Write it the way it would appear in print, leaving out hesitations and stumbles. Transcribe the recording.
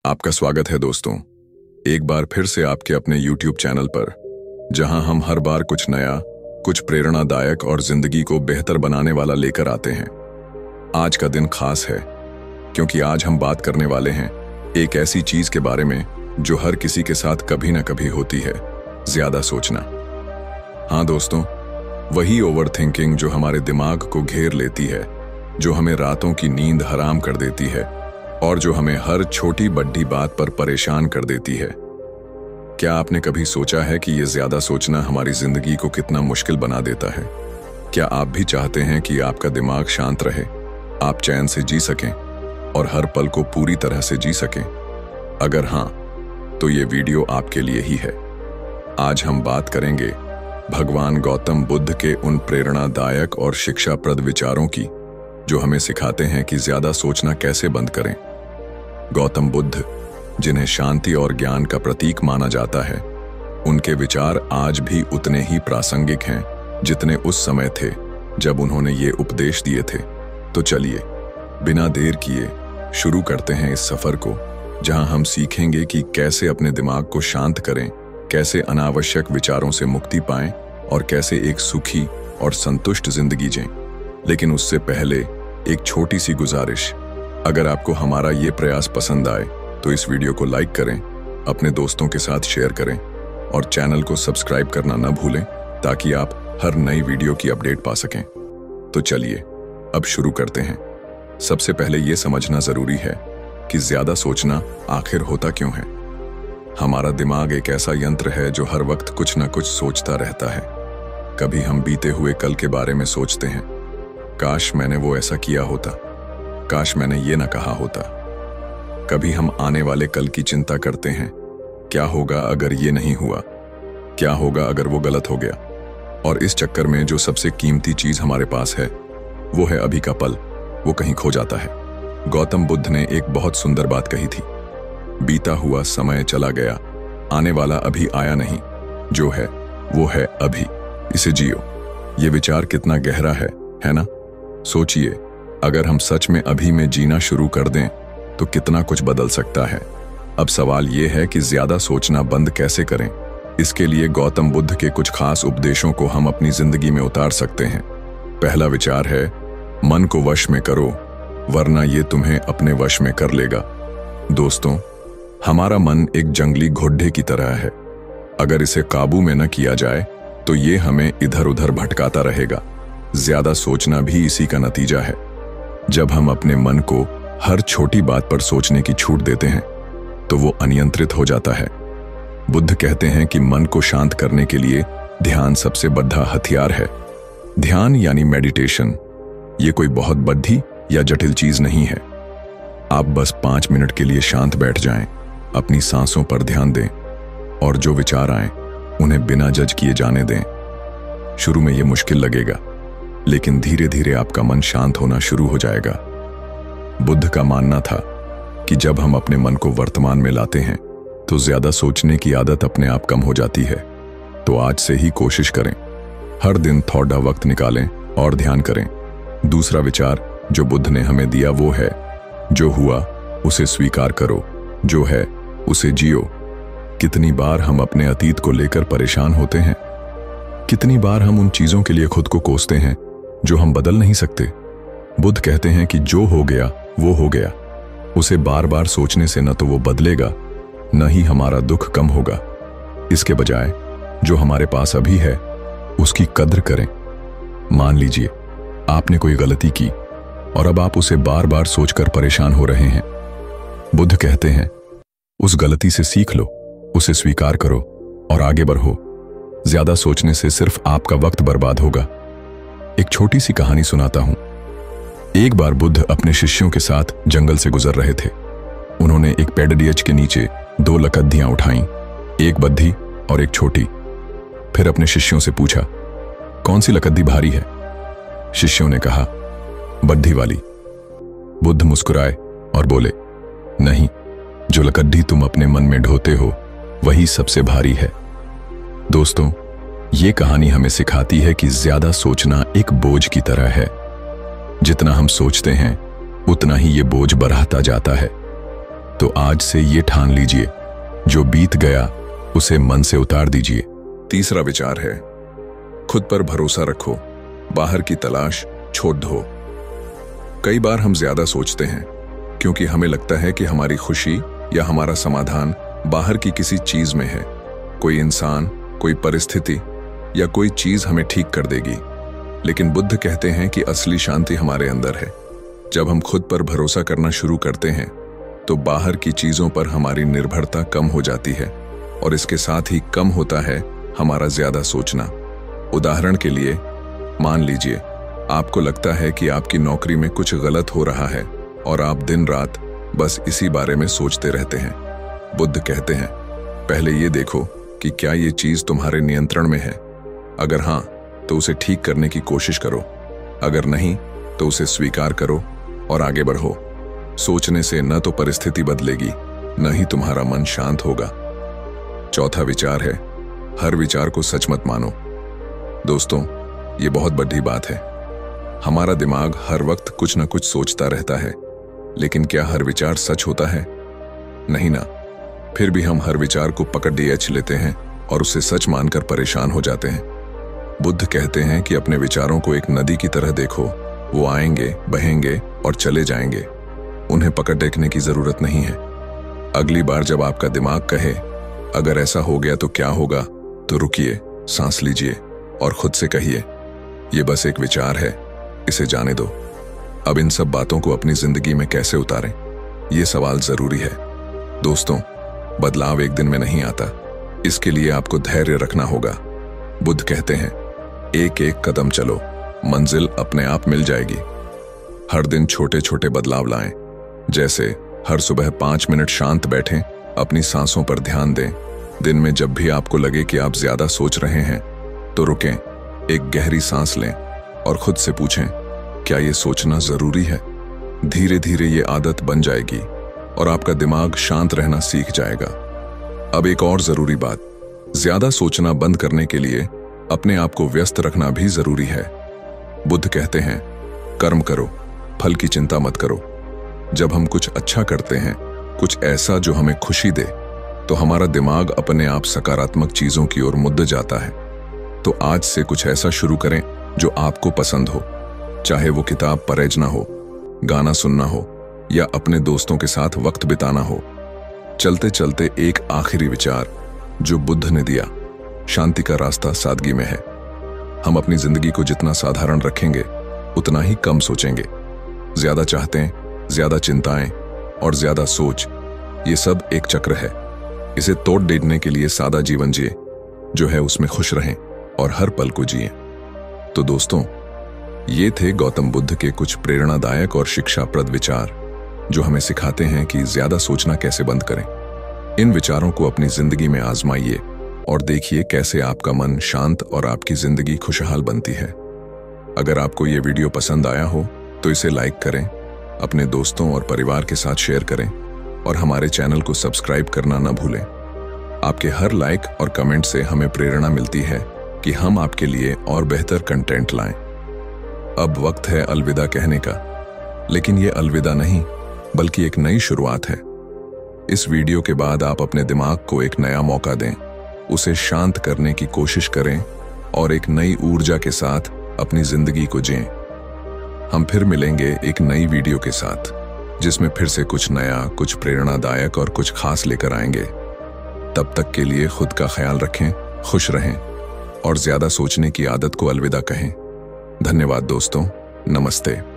आपका स्वागत है दोस्तों, एक बार फिर से आपके अपने YouTube चैनल पर, जहां हम हर बार कुछ नया, कुछ प्रेरणादायक और जिंदगी को बेहतर बनाने वाला लेकर आते हैं। आज का दिन खास है क्योंकि आज हम बात करने वाले हैं एक ऐसी चीज के बारे में जो हर किसी के साथ कभी ना कभी होती है, ज्यादा सोचना। हाँ दोस्तों, वही ओवरथिंकिंग जो हमारे दिमाग को घेर लेती है, जो हमें रातों की नींद हराम कर देती है और जो हमें हर छोटी बड़ी बात पर परेशान कर देती है। क्या आपने कभी सोचा है कि ये ज्यादा सोचना हमारी जिंदगी को कितना मुश्किल बना देता है? क्या आप भी चाहते हैं कि आपका दिमाग शांत रहे, आप चैन से जी सकें और हर पल को पूरी तरह से जी सकें? अगर हाँ, तो ये वीडियो आपके लिए ही है। आज हम बात करेंगे भगवान गौतम बुद्ध के उन प्रेरणादायक और शिक्षाप्रद विचारों की जो हमें सिखाते हैं कि ज्यादा सोचना कैसे बंद करें। गौतम बुद्ध, जिन्हें शांति और ज्ञान का प्रतीक माना जाता है, उनके विचार आज भी उतने ही प्रासंगिक हैं जितने उस समय थे जब उन्होंने ये उपदेश दिए थे। तो चलिए, बिना देर किए शुरू करते हैं इस सफर को, जहां हम सीखेंगे कि कैसे अपने दिमाग को शांत करें, कैसे अनावश्यक विचारों से मुक्ति पाएं और कैसे एक सुखी और संतुष्ट जिंदगी जिएं। लेकिन उससे पहले एक छोटी सी गुजारिश, अगर आपको हमारा ये प्रयास पसंद आए तो इस वीडियो को लाइक करें, अपने दोस्तों के साथ शेयर करें और चैनल को सब्सक्राइब करना न भूलें ताकि आप हर नई वीडियो की अपडेट पा सकें। तो चलिए अब शुरू करते हैं। सबसे पहले ये समझना जरूरी है कि ज्यादा सोचना आखिर होता क्यों है। हमारा दिमाग एक ऐसा यंत्र है जो हर वक्त कुछ न कुछ सोचता रहता है। कभी हम बीते हुए कल के बारे में सोचते हैं, काश मैंने वो ऐसा किया होता, काश मैंने ये ना कहा होता। कभी हम आने वाले कल की चिंता करते हैं, क्या होगा अगर ये नहीं हुआ, क्या होगा अगर वो गलत हो गया। और इस चक्कर में जो सबसे कीमती चीज हमारे पास है वो है अभी का पल, वो कहीं खो जाता है। गौतम बुद्ध ने एक बहुत सुंदर बात कही थी, बीता हुआ समय चला गया, आने वाला अभी आया नहीं, जो है वो है अभी, इसे जियो। ये विचार कितना गहरा है ना? सोचिए, अगर हम सच में अभी में जीना शुरू कर दें तो कितना कुछ बदल सकता है। अब सवाल यह है कि ज्यादा सोचना बंद कैसे करें। इसके लिए गौतम बुद्ध के कुछ खास उपदेशों को हम अपनी जिंदगी में उतार सकते हैं। पहला विचार है, मन को वश में करो वरना ये तुम्हें अपने वश में कर लेगा। दोस्तों, हमारा मन एक जंगली घोड़े की तरह है। अगर इसे काबू में न किया जाए तो ये हमें इधर उधर भटकाता रहेगा। ज्यादा सोचना भी इसी का नतीजा है। जब हम अपने मन को हर छोटी बात पर सोचने की छूट देते हैं तो वो अनियंत्रित हो जाता है। बुद्ध कहते हैं कि मन को शांत करने के लिए ध्यान सबसे बड़ा हथियार है। ध्यान यानी मेडिटेशन, ये कोई बहुत बड़ी या जटिल चीज नहीं है। आप बस 5 मिनट के लिए शांत बैठ जाएं, अपनी सांसों पर ध्यान दें और जो विचार आए उन्हें बिना जज किए जाने दें। शुरू में ये मुश्किल लगेगा, लेकिन धीरे धीरे आपका मन शांत होना शुरू हो जाएगा। बुद्ध का मानना था कि जब हम अपने मन को वर्तमान में लाते हैं तो ज्यादा सोचने की आदत अपने आप कम हो जाती है। तो आज से ही कोशिश करें, हर दिन थोड़ा वक्त निकालें और ध्यान करें। दूसरा विचार जो बुद्ध ने हमें दिया वो है, जो हुआ उसे स्वीकार करो, जो है उसे जियो। कितनी बार हम अपने अतीत को लेकर परेशान होते हैं, कितनी बार हम उन चीजों के लिए खुद को कोसते हैं जो हम बदल नहीं सकते। बुद्ध कहते हैं कि जो हो गया वो हो गया, उसे बार बार सोचने से न तो वो बदलेगा न ही हमारा दुख कम होगा। इसके बजाय जो हमारे पास अभी है उसकी कद्र करें। मान लीजिए आपने कोई गलती की और अब आप उसे बार बार सोचकर परेशान हो रहे हैं। बुद्ध कहते हैं, उस गलती से सीख लो, उसे स्वीकार करो और आगे बढ़ो। ज्यादा सोचने से सिर्फ आपका वक्त बर्बाद होगा। एक छोटी सी कहानी सुनाता हूं। एक बार बुद्ध अपने शिष्यों के साथ जंगल से गुजर रहे थे। उन्होंने एक पेड़ के नीचे 2 लकड़ियां उठाईं, एक बद्धी और एक छोटी। फिर अपने शिष्यों से पूछा, कौन सी लकड़ी भारी है? शिष्यों ने कहा, बद्धी वाली। बुद्ध मुस्कुराए और बोले, नहीं, जो लकड़ी तुम अपने मन में ढोते हो वही सबसे भारी है। दोस्तों, ये कहानी हमें सिखाती है कि ज्यादा सोचना एक बोझ की तरह है। जितना हम सोचते हैं उतना ही ये बोझ बढ़ता जाता है। तो आज से ये ठान लीजिए, जो बीत गया उसे मन से उतार दीजिए। तीसरा विचार है, खुद पर भरोसा रखो, बाहर की तलाश छोड़ दो। कई बार हम ज्यादा सोचते हैं क्योंकि हमें लगता है कि हमारी खुशी या हमारा समाधान बाहर की किसी चीज में है। कोई इंसान, कोई परिस्थिति या कोई चीज हमें ठीक कर देगी। लेकिन बुद्ध कहते हैं कि असली शांति हमारे अंदर है। जब हम खुद पर भरोसा करना शुरू करते हैं तो बाहर की चीजों पर हमारी निर्भरता कम हो जाती है और इसके साथ ही कम होता है हमारा ज्यादा सोचना। उदाहरण के लिए, मान लीजिए आपको लगता है कि आपकी नौकरी में कुछ गलत हो रहा है और आप दिन रात बस इसी बारे में सोचते रहते हैं। बुद्ध कहते हैं, पहले ये देखो कि क्या ये चीज तुम्हारे नियंत्रण में है। अगर हां, तो उसे ठीक करने की कोशिश करो। अगर नहीं, तो उसे स्वीकार करो और आगे बढ़ो। सोचने से न तो परिस्थिति बदलेगी, न ही तुम्हारा मन शांत होगा। चौथा विचार है, हर विचार को सच मत मानो। दोस्तों, ये बहुत बड़ी बात है। हमारा दिमाग हर वक्त कुछ न कुछ सोचता रहता है, लेकिन क्या हर विचार सच होता है? नहीं ना। फिर भी हम हर विचार को पकड़ लेते हैं और उसे सच मानकर परेशान हो जाते हैं। बुद्ध कहते हैं कि अपने विचारों को एक नदी की तरह देखो। वो आएंगे, बहेंगे और चले जाएंगे। उन्हें पकड़ देखने की जरूरत नहीं है। अगली बार जब आपका दिमाग कहे, अगर ऐसा हो गया तो क्या होगा, तो रुकिए, सांस लीजिए और खुद से कहिए, ये बस एक विचार है, इसे जाने दो। अब इन सब बातों को अपनी जिंदगी में कैसे उतारें, ये सवाल जरूरी है। दोस्तों, बदलाव एक दिन में नहीं आता। इसके लिए आपको धैर्य रखना होगा। बुद्ध कहते हैं, एक एक कदम चलो, मंजिल अपने आप मिल जाएगी। हर दिन छोटे छोटे बदलाव लाएं, जैसे हर सुबह 5 मिनट शांत बैठें, अपनी सांसों पर ध्यान दें। दिन में जब भी आपको लगे कि आप ज्यादा सोच रहे हैं तो रुकें, एक गहरी सांस लें और खुद से पूछें, क्या ये सोचना जरूरी है? धीरे धीरे ये आदत बन जाएगी और आपका दिमाग शांत रहना सीख जाएगा। अब एक और जरूरी बात, ज्यादा सोचना बंद करने के लिए अपने आप को व्यस्त रखना भी जरूरी है। बुद्ध कहते हैं, कर्म करो, फल की चिंता मत करो। जब हम कुछ अच्छा करते हैं, कुछ ऐसा जो हमें खुशी दे, तो हमारा दिमाग अपने आप सकारात्मक चीजों की ओर मुड़ जाता है। तो आज से कुछ ऐसा शुरू करें जो आपको पसंद हो, चाहे वो किताब पढ़ना हो, गाना सुनना हो या अपने दोस्तों के साथ वक्त बिताना हो। चलते चलते एक आखिरी विचार जो बुद्ध ने दिया, शांति का रास्ता सादगी में है। हम अपनी जिंदगी को जितना साधारण रखेंगे उतना ही कम सोचेंगे। ज्यादा चाहते, ज्यादा चिंताएं और ज्यादा सोच, ये सब एक चक्र है। इसे तोड़ देने के लिए सादा जीवन जिए, जो है उसमें खुश रहें और हर पल को जिए। तो दोस्तों, ये थे गौतम बुद्ध के कुछ प्रेरणादायक और शिक्षाप्रद विचार जो हमें सिखाते हैं कि ज्यादा सोचना कैसे बंद करें। इन विचारों को अपनी जिंदगी में आजमाइए और देखिए कैसे आपका मन शांत और आपकी जिंदगी खुशहाल बनती है। अगर आपको ये वीडियो पसंद आया हो तो इसे लाइक करें, अपने दोस्तों और परिवार के साथ शेयर करें और हमारे चैनल को सब्सक्राइब करना न भूलें। आपके हर लाइक और कमेंट से हमें प्रेरणा मिलती है कि हम आपके लिए और बेहतर कंटेंट लाएं। अब वक्त है अलविदा कहने का, लेकिन ये अलविदा नहीं बल्कि एक नई शुरुआत है। इस वीडियो के बाद आप अपने दिमाग को एक नया मौका दें, उसे शांत करने की कोशिश करें और एक नई ऊर्जा के साथ अपनी जिंदगी को जिएं। हम फिर मिलेंगे एक नई वीडियो के साथ, जिसमें फिर से कुछ नया, कुछ प्रेरणादायक और कुछ खास लेकर आएंगे। तब तक के लिए खुद का ख्याल रखें, खुश रहें और ज्यादा सोचने की आदत को अलविदा कहें। धन्यवाद दोस्तों, नमस्ते।